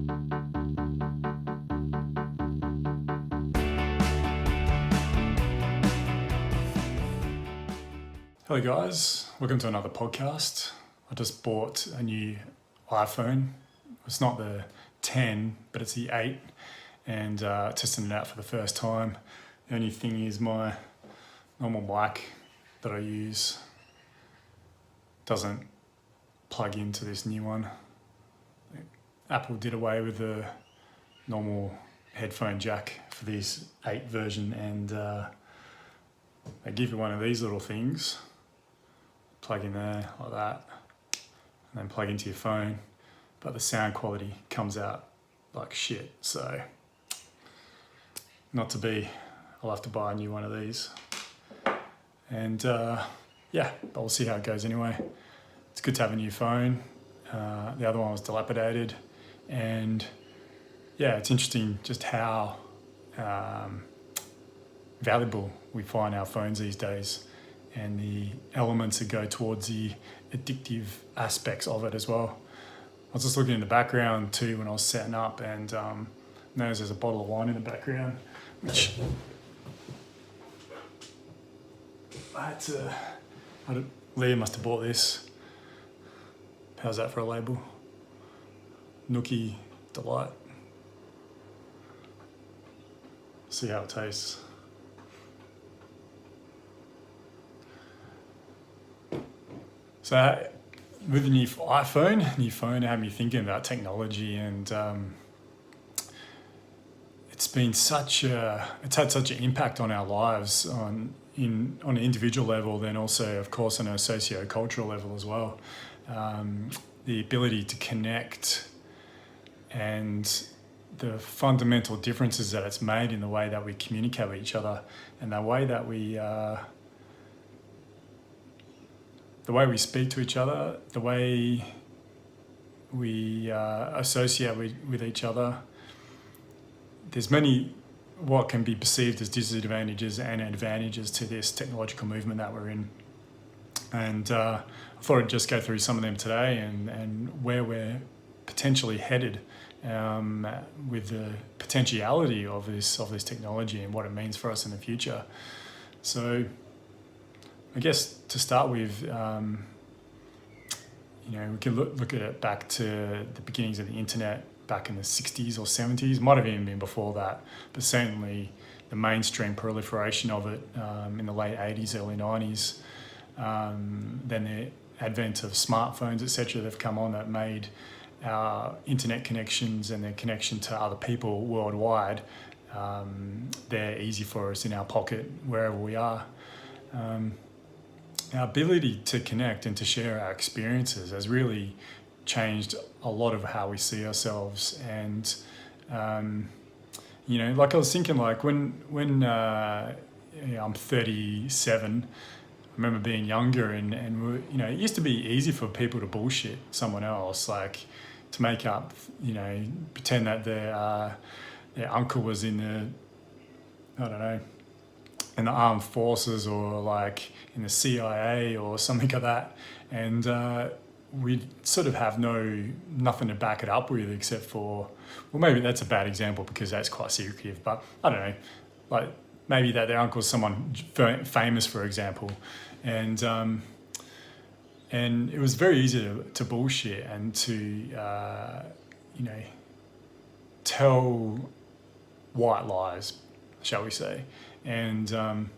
Hello guys, welcome to another podcast. I just bought a new iPhone. It's not the 10, but it's the 8, and testing it out for the first time. The only thing is my normal mic that I use doesn't plug into this new one. Apple did away with the normal headphone jack for this 8 version, and they give you one of these little things. Plug in there like that, and then plug into your phone, but the sound quality comes out like shit. So not to be, I'll have to buy a new one of these, and yeah, but we'll see how it goes anyway. It's good to have a new phone. The other one was dilapidated, and yeah, it's interesting just how valuable we find our phones these days, and the elements that go towards the addictive aspects of it as well. I was just looking in the background too when I was setting up, and noticed there's a bottle of wine in the background, which Leah must have bought this. How's that for a label? Nookie Delight. See how it tastes. So with the new phone had me thinking about technology, and it's had such an impact on our lives on an individual level, then also of course on a socio-cultural level as well. The ability to connect and the fundamental differences that it's made in the way that we communicate with each other, and the way that we speak to each other, the way we associate with each other. There's many what can be perceived as disadvantages and advantages to this technological movement that we're in. And I thought I'd just go through some of them today, and where we're potentially headed with the potentiality of this technology and what it means for us in the future. So I guess to start with, we can look at it back to the beginnings of the internet back in the 60s or 70s. Might have even been before that, but certainly the mainstream proliferation of it in the late 80s, early 90s. Then the advent of smartphones, etc., that have come on that made our internet connections and their connection to other people worldwide, they're easy for us in our pocket wherever we are. Our ability to connect and to share our experiences has really changed a lot of how we see ourselves. And like I was thinking, like when I'm 37, I remember being younger, and it used to be easy for people to bullshit someone else, like to make up, pretend that their uncle was in in the armed forces, or like in the CIA or something like that, and we sort of have nothing to back it up with, except for, well, maybe that's a bad example because that's quite secretive, but I don't know, like maybe that their uncle's someone famous, for example, and it was very easy to bullshit and to tell white lies, shall we say. And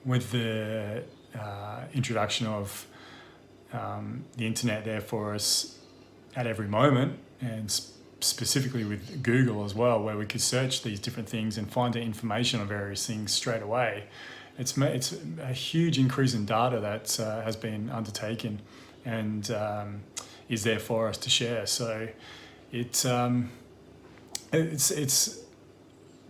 with the introduction of the internet there for us at every moment, and specifically with Google as well, where we could search these different things and find the information on various things straight away, it's a huge increase in data that has been undertaken and is there for us to share. So it's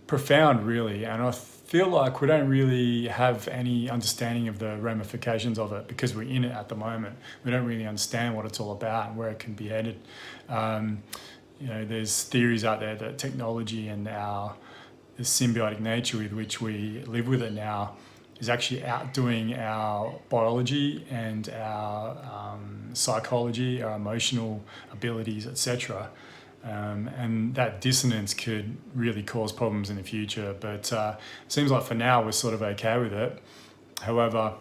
profound, really, and I feel like we don't really have any understanding of the ramifications of it because we're in it at the moment. We don't really understand what it's all about and where it can be headed. There's theories out there that technology and the symbiotic nature with which we live with it now is actually outdoing our biology and our psychology, our emotional abilities, etc. And that dissonance could really cause problems in the future. But it seems like for now we're sort of okay with it. However,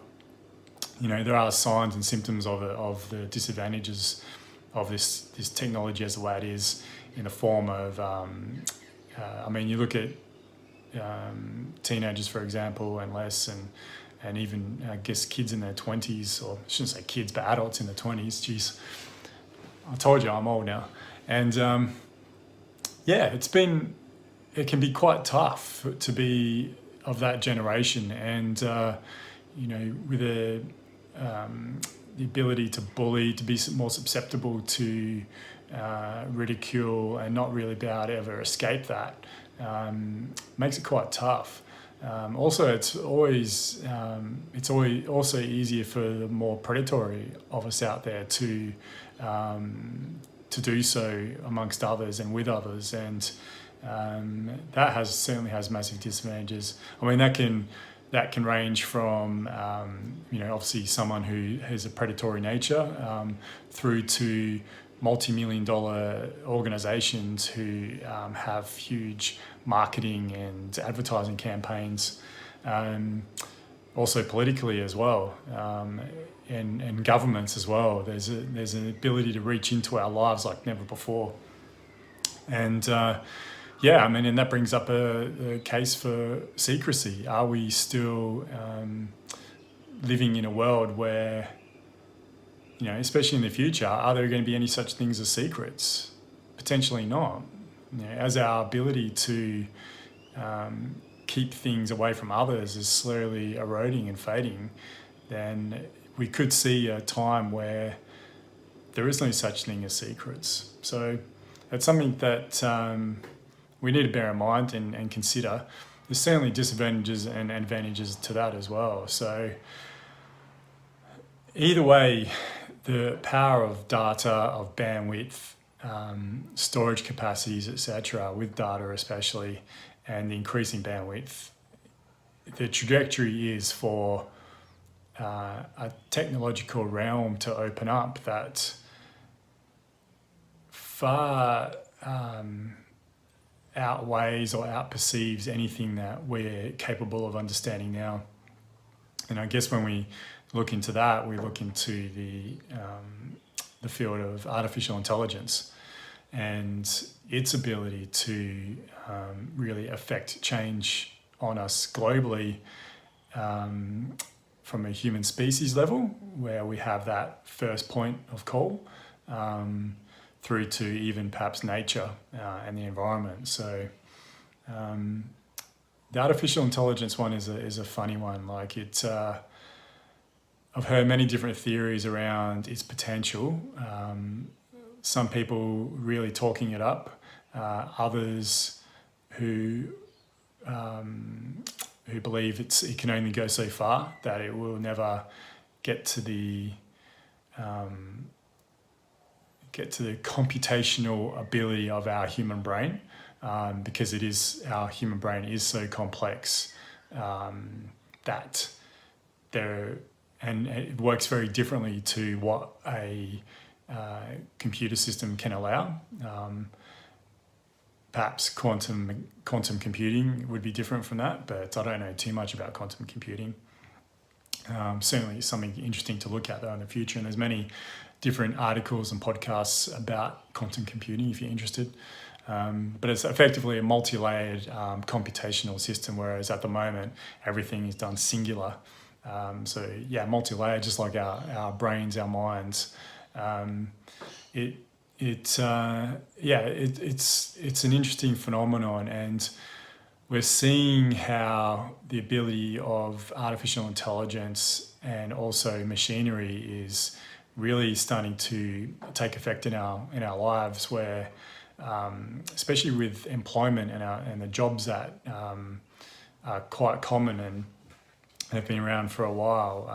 there are signs and symptoms of the disadvantages of this technology as the way it is, in the form of, you look at teenagers, for example, and less, and even, I guess, kids in their 20s, or I shouldn't say kids, but adults in their 20s. Geez, I told you I'm old now. And it can be quite tough to be of that generation, and with the ability to bully, to be more susceptible to ridicule, and not really be able to ever escape that, makes it quite tough. Also, it's always also easier for the more predatory of us out there to do so amongst others and with others, and that certainly has massive disadvantages. I mean, that can range from obviously someone who has a predatory nature, through to multi-million-dollar organizations who have huge marketing and advertising campaigns, also politically as well, and governments as well. There's an ability to reach into our lives like never before. And and that brings up a case for secrecy. Are we still living in a world where, especially in the future, are there going to be any such things as secrets? Potentially not. As our ability to keep things away from others is slowly eroding and fading, then we could see a time where there is no such thing as secrets. So it's something that we need to bear in mind and consider. There's certainly disadvantages and advantages to that as well. So either way, the power of data, of bandwidth, storage capacities, etc., with data especially, and the increasing bandwidth, the trajectory is for a technological realm to open up that far outweighs or outperceives anything that we're capable of understanding now. And I guess when we look into that, we look into the field of artificial intelligence and its ability to really affect change on us globally, from a human species level, where we have that first point of call, through to even perhaps nature and the environment. So the artificial intelligence one is a funny one. Like I've heard many different theories around its potential. Some people really talking it up, others who believe it can only go so far, that it will never get to the computational ability of our human brain, because our human brain is so complex, that and it works very differently to what a computer system can allow. Perhaps quantum computing would be different from that, but I don't know too much about quantum computing. Certainly something interesting to look at though in the future, and there's many different articles and podcasts about quantum computing if you're interested. But it's effectively a multi-layered computational system, whereas at the moment everything is done singular. Multi-layered, just like our brains, our minds. It's an interesting phenomenon, and we're seeing how the ability of artificial intelligence and also machinery is really starting to take effect in our lives, where especially with employment and the jobs that are quite common and have been around for a while,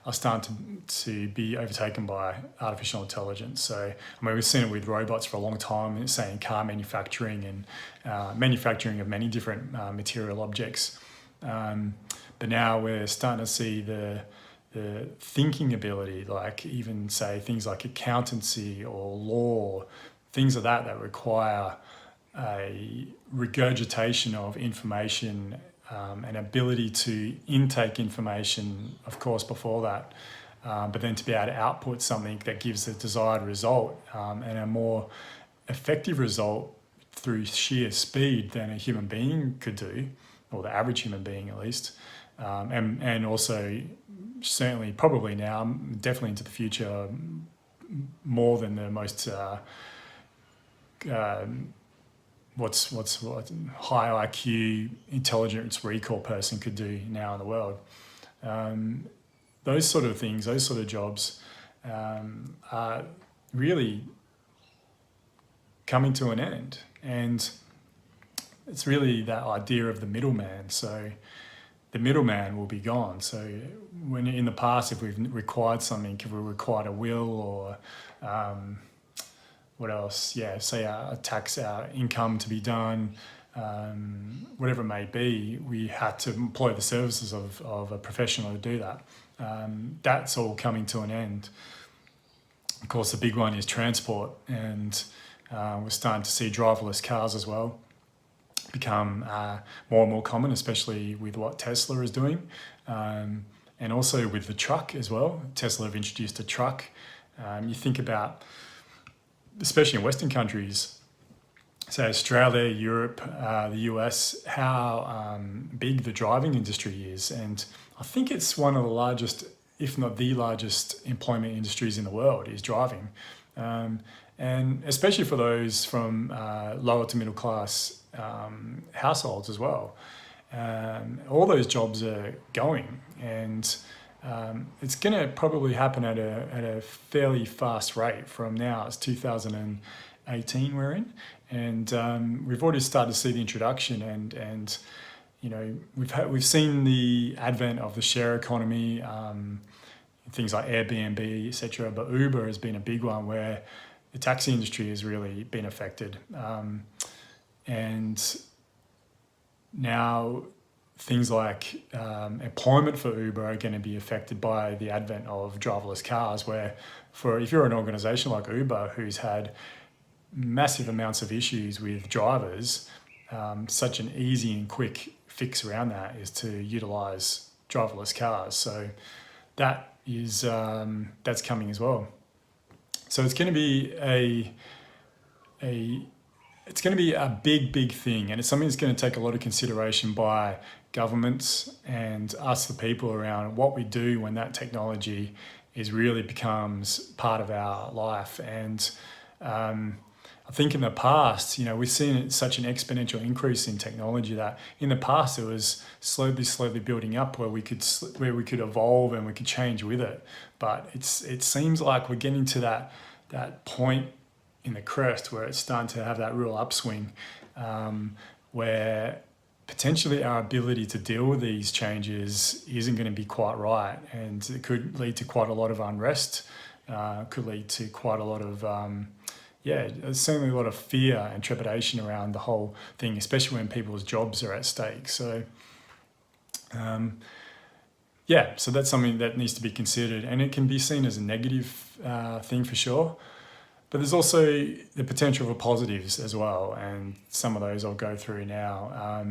are starting to be overtaken by artificial intelligence. So, we've seen it with robots for a long time, say in car manufacturing and manufacturing of many different material objects. But now we're starting to see the thinking ability, like even say things like accountancy or law, things like that require a regurgitation of information, an ability to intake information, of course, before that, but then to be able to output something that gives the desired result, and a more effective result through sheer speed than a human being could do, or the average human being at least, and also certainly probably now, definitely into the future, more than the most high IQ intelligence recall person could do now in the world. Those sort of things, those sort of jobs are really coming to an end. And it's really that idea of the middleman. So the middleman will be gone. So when in the past, if we've required something, if we required a will or what else? Yeah, say our tax, our income to be done, whatever it may be, we had to employ the services of a professional to do that. That's all coming to an end. Of course, the big one is transport, and we're starting to see driverless cars as well become more and more common, especially with what Tesla is doing, and also with the truck as well. Tesla have introduced a truck. You think about, especially in Western countries, say Australia, Europe, the US, how big the driving industry is. And I think it's one of the largest, if not the largest, employment industries in the world is driving. And especially for those from lower to middle class households as well. All those jobs are going, and it's going to probably happen at a fairly fast rate. From now, it's 2018 we're in, and we've already started to see the introduction, and you know, we've seen the advent of the share economy, things like Airbnb, etc. But Uber has been a big one where the taxi industry has really been affected, and now things like employment for Uber are going to be affected by the advent of driverless cars, where if you're an organization like Uber who's had massive amounts of issues with drivers, such an easy and quick fix around that is to utilize driverless cars. So that is that's coming as well. So it's going to be it's going to be a big thing, and it's something that's going to take a lot of consideration by governments and us, the people, around what we do when that technology really becomes part of our life. And I think in the past, you know, we've seen such an exponential increase in technology that in the past it was slowly building up where we could evolve and we could change with it. But it seems like we're getting to that point in the crest where it's starting to have that real upswing, where potentially our ability to deal with these changes isn't going to be quite right, and it could lead to quite a lot of unrest, could lead to quite a lot of certainly a lot of fear and trepidation around the whole thing, especially when people's jobs are at stake. So so that's something that needs to be considered, and it can be seen as a negative thing for sure. But there's also the potential for positives as well, and some of those I'll go through now.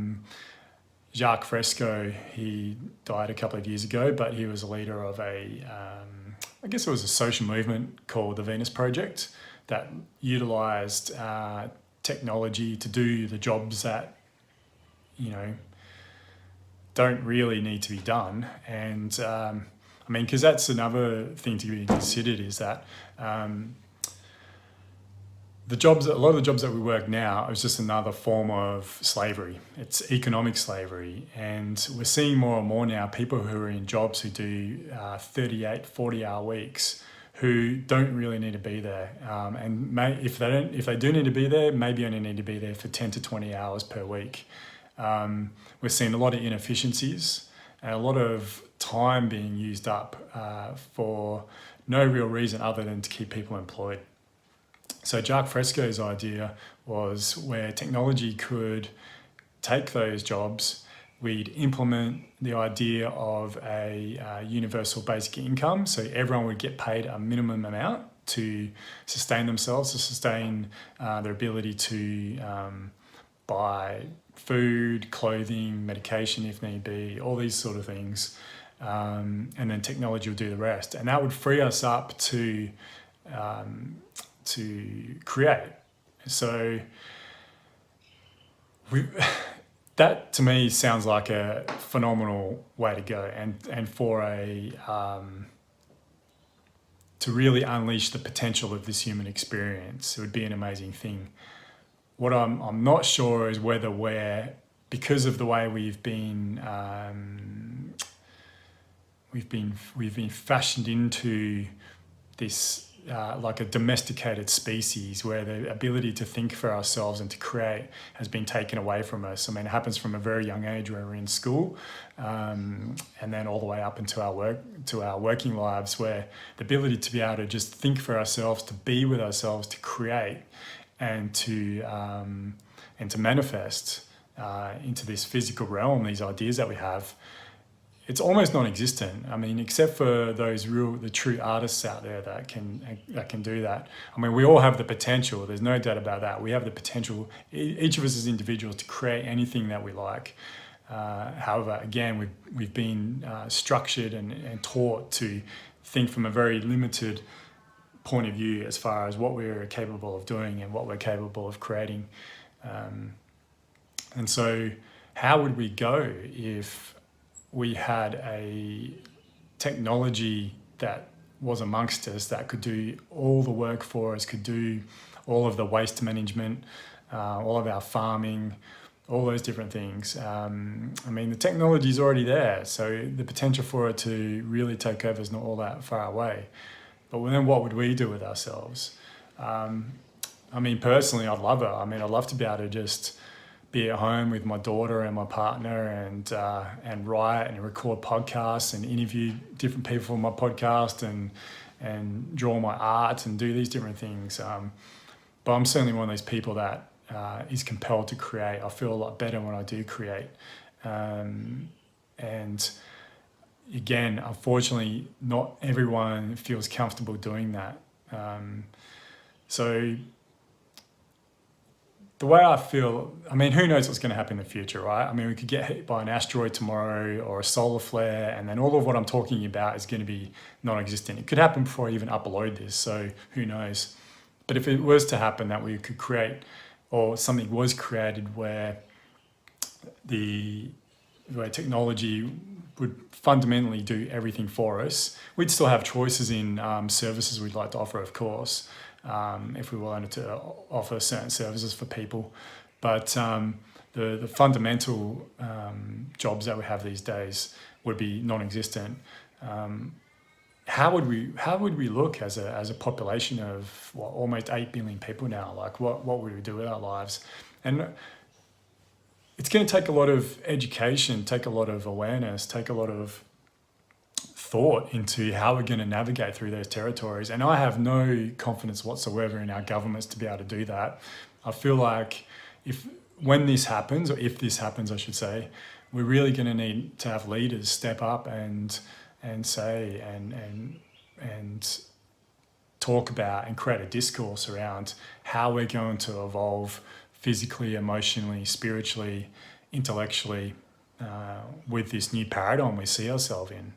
Jacques Fresco, he died a couple of years ago, but he was a leader of I guess it was a social movement called the Venus Project that utilised technology to do the jobs that, you know, don't really need to be done. And I mean, because that's another thing to be considered, is that a lot of the jobs that we work now is just another form of slavery. It's economic slavery. And we're seeing more and more now people who are in jobs who do 38, 40-hour weeks who don't really need to be there. And if they do need to be there, maybe only need to be there for 10 to 20 hours per week. We're seeing a lot of inefficiencies and a lot of time being used up for no real reason other than to keep people employed. So Jacques Fresco's idea was where technology could take those jobs, we'd implement the idea of a universal basic income, so everyone would get paid a minimum amount to sustain themselves, to sustain their ability to buy food, clothing, medication if need be, all these sort of things. And then technology will do the rest. And that would free us up to create. So that to me sounds like a phenomenal way to go, and for to really unleash the potential of this human experience, it would be an amazing thing. What I'm not sure is whether because of the way we've been fashioned into this like a domesticated species, where the ability to think for ourselves and to create has been taken away from us. I mean, it happens from a very young age where we're in school, and then all the way up into our working lives, where the ability to be able to just think for ourselves, to be with ourselves, to create, and to manifest into this physical realm, these ideas that we have, it's almost non-existent. I mean, except for the true artists out there that can do that. I mean, we all have the potential. There's no doubt about that. We have the potential, each of us as individuals, to create anything that we like. However, again, we've been structured and taught to think from a very limited point of view as far as what we're capable of doing and what we're capable of creating. And so how would we go if we had a technology that was amongst us that could do all the work for us, could do all of the waste management, all of our farming, all those different things? I mean, the technology is already there, so the potential for it to really take over is not all that far away. But then what would we do with ourselves? I mean, personally, I'd love it. I mean, I'd love to be able to just be at home with my daughter and my partner and write and record podcasts and interview different people on my podcast and draw my art and do these different things. But I'm certainly one of those people that is compelled to create. I feel a lot better when I do create. And again, unfortunately, not everyone feels comfortable doing that. So the way I feel, I mean, who knows what's going to happen in the future, right? I mean, we could get hit by an asteroid tomorrow or a solar flare, and then all of what I'm talking about is going to be non-existent. It could happen before I even upload this, so who knows? But if it was to happen that we could create, or something was created where technology would fundamentally do everything for us, we'd still have choices in services we'd like to offer, of course. If we wanted to offer certain services for people. But the fundamental jobs that we have these days would be non-existent. How would we look as a population of almost 8 billion people now? Like what would we do with our lives? And it's going to take a lot of education, take a lot of awareness, take a lot of thought into how we're going to navigate through those territories. And I have no confidence whatsoever in our governments to be able to do that. I feel like when this happens, or if this happens, I should say, we're really going to need to have leaders step up and say and talk about and create a discourse around how we're going to evolve physically, emotionally, spiritually, intellectually with this new paradigm we see ourselves in.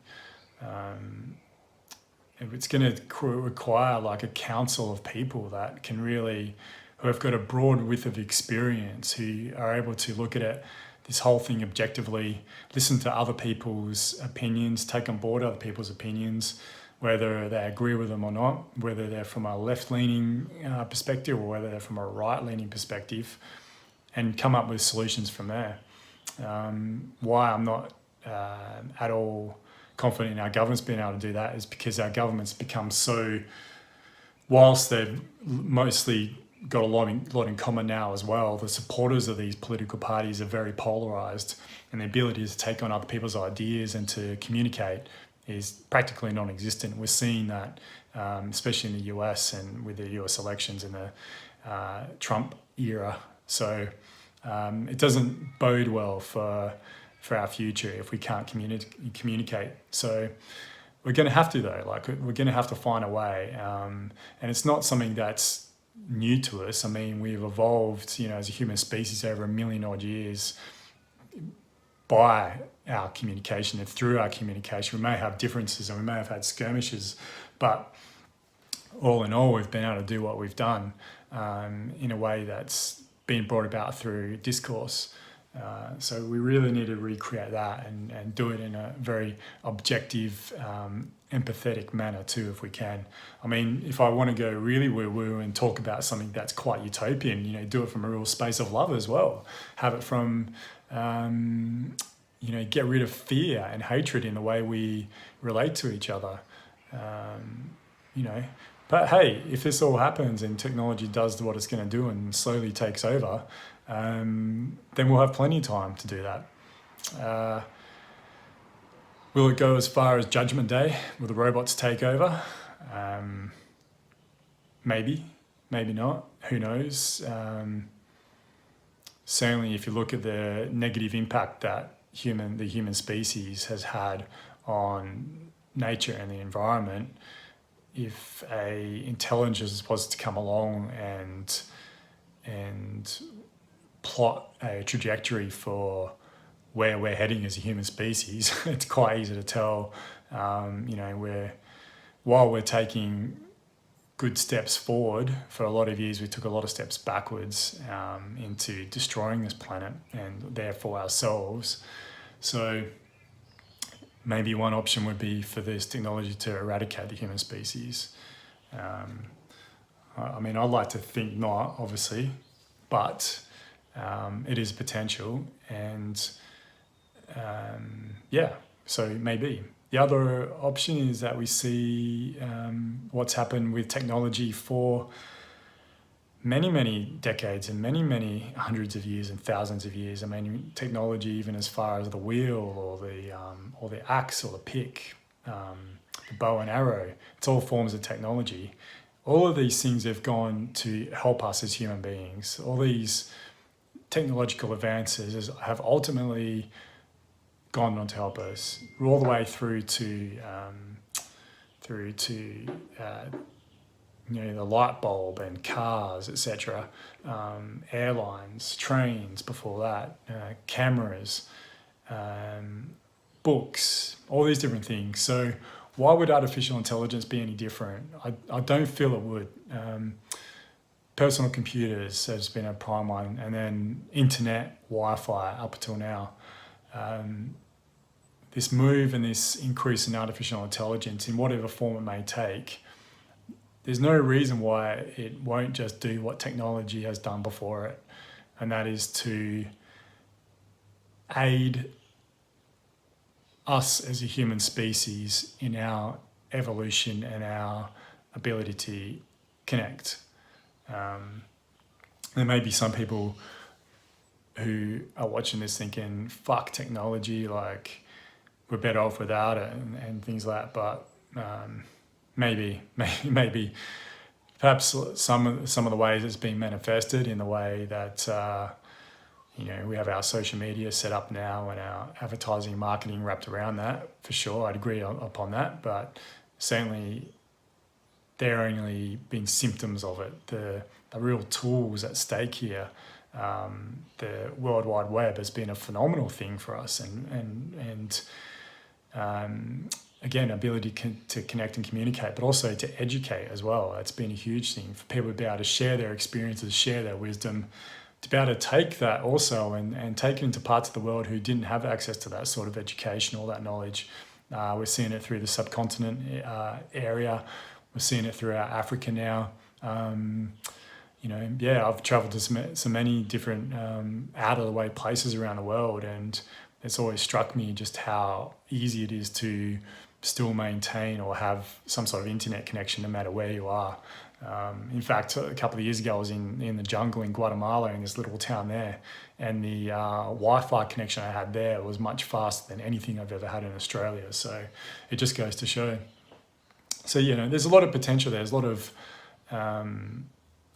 It's going to require like a council of people that who have got a broad width of experience, who are able to look at this whole thing objectively, listen to other people's opinions, take on board other people's opinions, whether they agree with them or not, whether they're from a left-leaning perspective or whether they're from a right-leaning perspective, and come up with solutions from there. Why I'm not at all confident in our governments being able to do that is because our governments become so, whilst they've mostly got a lot in common now as well, the supporters of these political parties are very polarised, and the ability to take on other people's ideas and to communicate is practically non-existent. We're seeing that, especially in the US and with the US elections in the Trump era. So it doesn't bode well for our future if we can't communicate. So we're going to have to though. Like we're going to have to find a way, and it's not something that's new to us. I mean, we've evolved, as a human species over 1 million odd years by our communication and through our communication. We may have differences and we may have had skirmishes, but all in all, we've been able to do what we've done in a way that's been brought about through discourse. So we really need to recreate that and do it in a very objective, empathetic manner too, if we can. I mean, if I want to go really woo-woo and talk about something that's quite utopian, do it from a real space of love as well. Have it from, get rid of fear and hatred in the way we relate to each other, But hey, if this all happens and technology does what it's going to do and slowly takes over, then we'll have plenty of time to do that. Will it go as far as Judgment Day? Will the robots take over? Maybe, maybe not. Who knows? Certainly, if you look at the negative impact that the human species has had on nature and the environment, if a intelligence was to come along and plot a trajectory for where we're heading as a human species, it's quite easy to tell, while we're taking good steps forward, for a lot of years we took a lot of steps backwards into destroying this planet and therefore ourselves. So maybe one option would be for this technology to eradicate the human species. I mean, I'd like to think not, obviously, but it is potential, and so maybe. The other option is that we see what's happened with technology for many, many decades and many, many hundreds of years and thousands of years. I mean, technology, even as far as the wheel or the axe or the pick, the bow and arrow, it's all forms of technology. All of these things have gone to help us as human beings. All these technological advances have ultimately gone on to help us, all the way through to the light bulb and cars, etc., airlines, trains before that, cameras, books, all these different things. So why would artificial intelligence be any different? I don't feel it would. Personal computers has been a prime one, and then internet, Wi-Fi up until now. This move and this increase in artificial intelligence, in whatever form it may take, there's no reason why it won't just do what technology has done before it, and that is to aid us as a human species in our evolution and our ability to connect. There may be some people who are watching this thinking, fuck technology, like we're better off without it and things like that, but maybe perhaps some of the ways it's being manifested in the way that we have our social media set up now and our advertising and marketing wrapped around that, for sure, I'd agree upon that, but certainly they're only being symptoms of it. The real tools at stake here, the World Wide Web has been a phenomenal thing for us, and again, ability to connect and communicate, but also to educate as well. It's been a huge thing for people to be able to share their experiences, share their wisdom, to be able to take that also and take it into parts of the world who didn't have access to that sort of education or that knowledge. We're seeing it through the subcontinent area. We're seeing it throughout Africa now. I've traveled to so many different out of the way places around the world, and it's always struck me just how easy it is to still maintain or have some sort of internet connection no matter where you are. In fact, a couple of years ago, I was in the jungle in Guatemala, in this little town there, and the Wi-Fi connection I had there was much faster than anything I've ever had in Australia. So it just goes to show. So, there's a lot of potential there. There's a lot of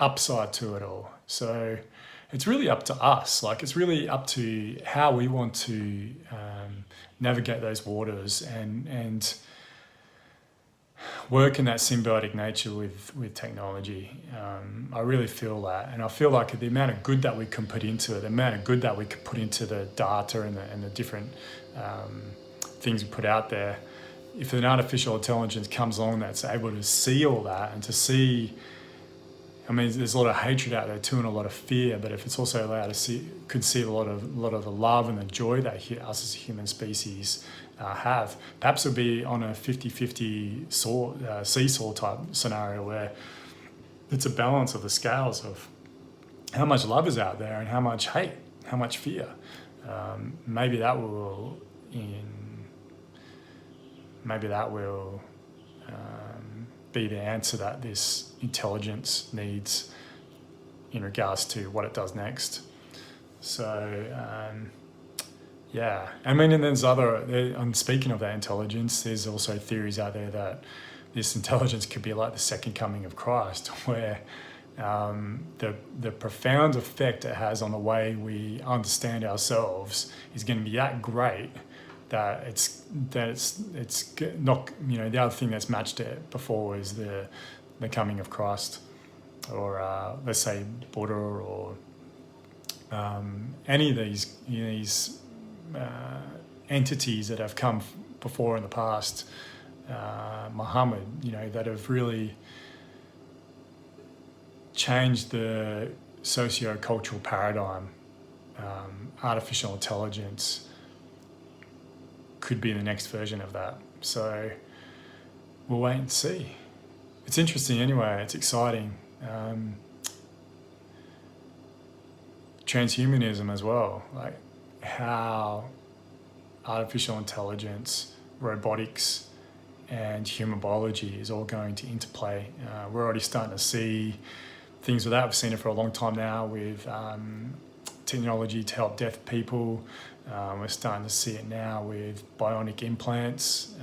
upside to it all. So it's really up to us. Like, it's really up to how we want to navigate those waters and work in that symbiotic nature with technology. I really feel that, and I feel like the amount of good that we can put into it, the amount of good that we could put into the data and the different things we put out there. If an artificial intelligence comes along that's able to see all that and to see, I mean, there's a lot of hatred out there too and a lot of fear, but if it's also allowed to conceive a lot of the love and the joy that us as a human species have, perhaps it'll be on a 50-50 seesaw type scenario where it's a balance of the scales of how much love is out there and how much hate, how much fear. Maybe that will be the answer that this intelligence needs in regards to what it does next. So yeah, I mean, and there's speaking of that intelligence, there's also theories out there that this intelligence could be like the second coming of Christ, where the profound effect it has on the way we understand ourselves is going to be that great that it's not, you know, the other thing that's matched it before is the coming of Christ, or let's say Buddha, or any of these entities that have come before in the past, Muhammad, you know, that have really changed the socio-cultural paradigm. Artificial intelligence could be the next version of that. So we'll wait and see. It's interesting anyway, it's exciting. Transhumanism as well, like how artificial intelligence, robotics, and human biology is all going to interplay. We're already starting to see things with that. We've seen it for a long time now with technology to help deaf people. We're starting to see it now with bionic implants,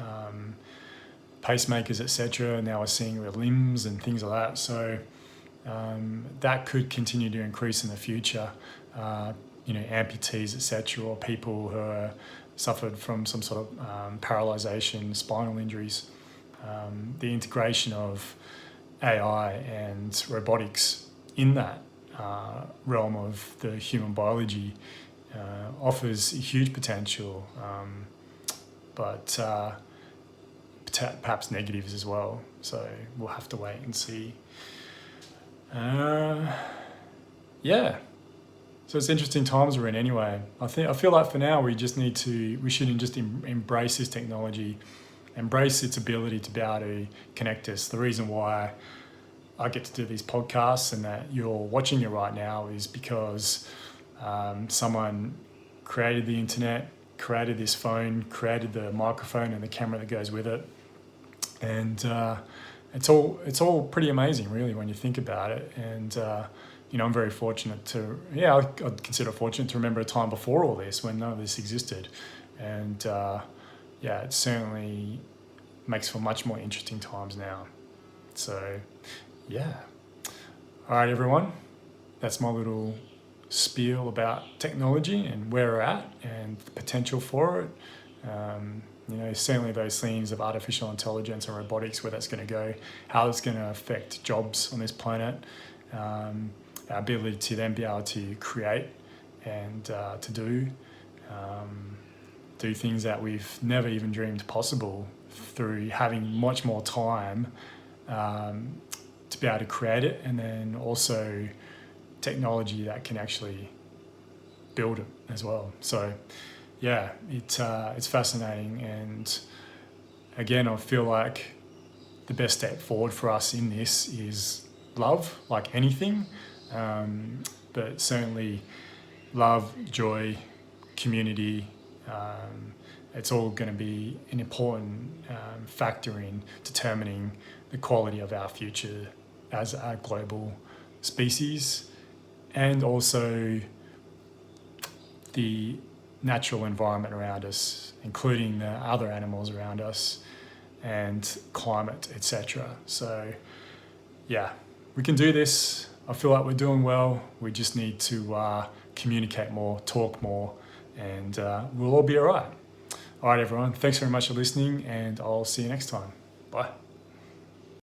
pacemakers, etc. Now we're seeing it with limbs and things like that. So that could continue to increase in the future. You know, amputees, etc., or people who are suffered from some sort of paralysation, spinal injuries. The integration of AI and robotics in that realm of the human biology offers huge potential, but perhaps negatives as well. So we'll have to wait and see. Yeah. So it's interesting times we're in anyway. I feel like for now we should just embrace this technology, embrace its ability to be able to connect us. The reason why I get to do these podcasts and that you're watching it right now is because someone created the internet, created this phone, created the microphone and the camera that goes with it, and it's all pretty amazing, really, when you think about it. And you know, I'm very fortunate I'd consider it fortunate to remember a time before all this when none of this existed, and it certainly makes for much more interesting times now. So yeah, all right, everyone, that's my little spiel about technology and where we're at and the potential for it. You know, certainly those themes of artificial intelligence and robotics, where that's going to go, how it's going to affect jobs on this planet, our ability to then be able to create and to do things that we've never even dreamed possible through having much more time to be able to create it, and then also technology that can actually build it as well. So yeah, it's fascinating, and again, I feel like the best step forward for us in this is love, like anything, but certainly love, joy, community. It's all going to be an important factor in determining the quality of our future as a global species, and also the natural environment around us, including the other animals around us, and climate, etc. So yeah, we can do this. I feel like we're doing well. We just need to communicate more, talk more, and we'll all be all right. All right, everyone. Thanks very much for listening, and I'll see you next time. Bye.